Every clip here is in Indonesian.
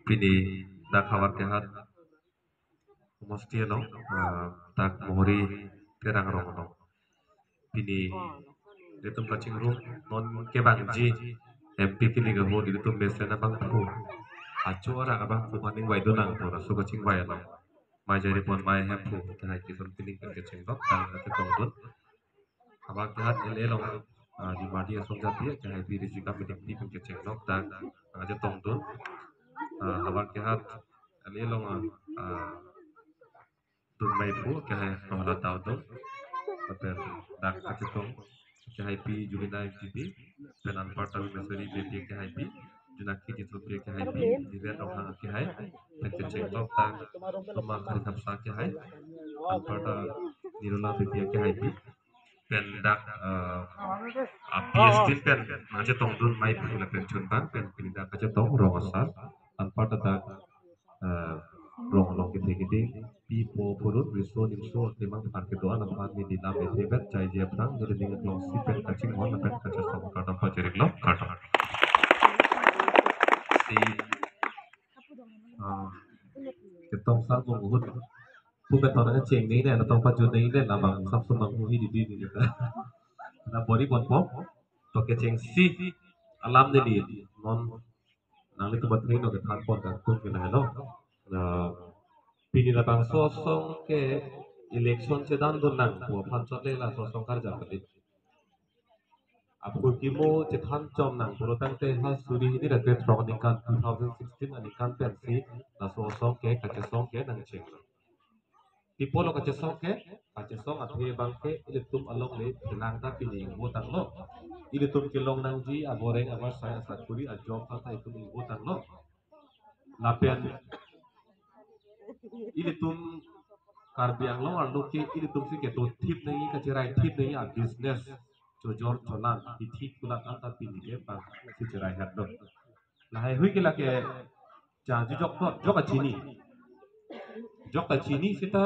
Pini dak hawar kehat mesti no dak mohori terang rong no. Pini detum kacing rum non ke bangji MP kini gabo detum besena bang pu. Acu orang abang pu maning wai donang pu rasu kacing wai no. Mai jadi pon mai hem pu kahai kisam pining kacing dok tang ke tongdun. Abang kehat elelong di madi asong jati kahai diri jika midik di kacing dok tang aja tongdun. Abang kehat elelong tun mai pu kahai rohla tau dong. Betul, dak kacetong kahai pi julina FGP penan parta mesari bepi kahai pi junaki di sopri kahai pi di red roha kahai kacetong tok tang tuma khai kapsa kahai parta nirula bepi kahai pi pen dak PSD pen kacetong dun mai pu la pen chunbang pen pinda kacetong rongosar an parta dak long long kita gede pipo purut riso nimso memang parke doa na pahat ni dina betebet cai dia perang jadi dengan long si pen kacing mon na pen kacang sama karena pajerik lo karena si ketong sal menguhut bukan orangnya ceng nih nih atau pajun nih nih nabang sabsu menguhi di dini gitu na body pon pom to keceng si alam nih di non nang itu baterai no ketan pon kan tuh kena hello pinilabang sosong ke election sedan donang po pancot lela sosong karja kali apur kimo cetan com nang puro tangte ha suri ini da great rock ningkan 2016 anikan pensi la sosong ke kacesong ke nang ceng tipo lo kacesong athe bang ke ilitum along le pinang ta pining botang lo ilitum kilong nang ji aboreng abar saya sakuri a job ta itu botang lo lapian ilitum karbiang lo arlo ke ilitum si ke to tip nahi kacerai tip nahi a business jor cholan ithik kulak anta pini ke pang si cerai haddo lahai hui ke lake janji jok a chini sita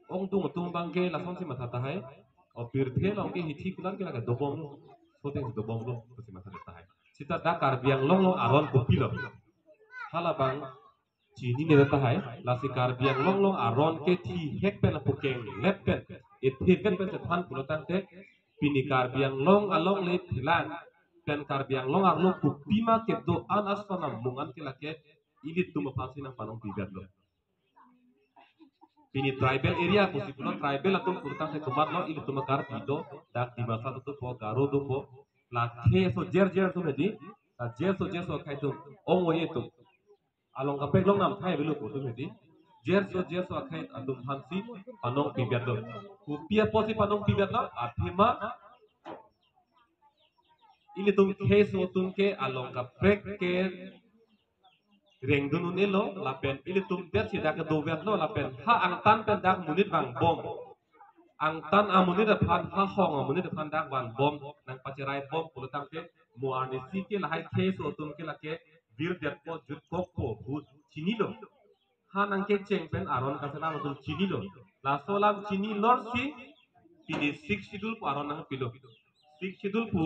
ong tung bangke lasong si mata tahai o pirthe long ke hithik kulak ke lake dobong lo soteng dobong lo si mata tahai sita da karbiang long lo aron kopi lo hala bang chini ne रहता है लासी कार्बियांग long long aron ke thi hek pen apukeng lep pen it thi pen pen than pulotan te pini karbiang long along le thilan pen karbiang long arlo kupima ke do anas pana mungan ke lake ilit tuma pasina panong bigat lo pini tribal area posibulo tribal atum pulotan te kumat lo ilit tuma kar pido dak di masa tu po garo do po la the so jer tu medi la jer so khai tu ong oye tu along kapek long nam thai belu ko tu medi jer so akai adum hansi panong pibiat lo kupia posi panong pibiat lo athema ili tum case tum ke along kapek ke reng dunun elo lapen ili tum bet si dak do bet lo lapen ha ang tan pen dak munit bang bom ang tan amunit phan ha hong amunit phan dak wan bom nang pacerai bom pulutang ke muani si ke lahai case tum ke lake bir det po jut kok po but chini lo han angke ceng pen aron kasela betul chini lo la solam chini lor si pini 6 schedule pu aron nang pilo 6 schedule pu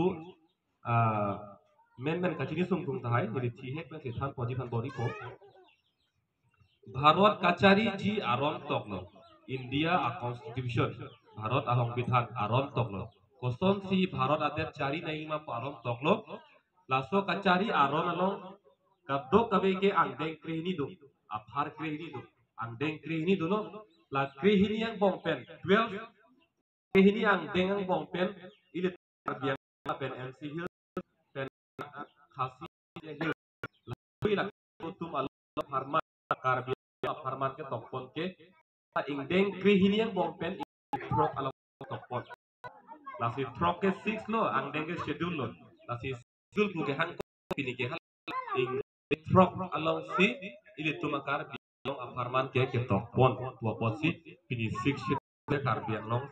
men kachini sungtung tahai jadi thi hek pen than poji phan bori ko Bharat কাচারি জি আরন তকলো ইন্ডিয়া আ কনস্টিটিউশন ভারত আহং বিধান আরন তকলো কোসন সি ভারত আদের চারি নাইমা আরন তকলো লাসো কাচারি আরন Along kabdo kabe ke andeng krihini do aphar krihini do andeng krihini do no la krihini yang bongpen 12 krihini andeng yang bongpen ile biang pen MC Hill pen khasi hill la tum al farman farman ke tokpon ke indeng krihini yang bongpen trok al tokpon la si trok ke 6 lo andeng ke schedule lo la si schedule ku ke han pini ke hal trok along si ili tumakar biang aparman ke tokpon tua posi pini 6 ke karbiang long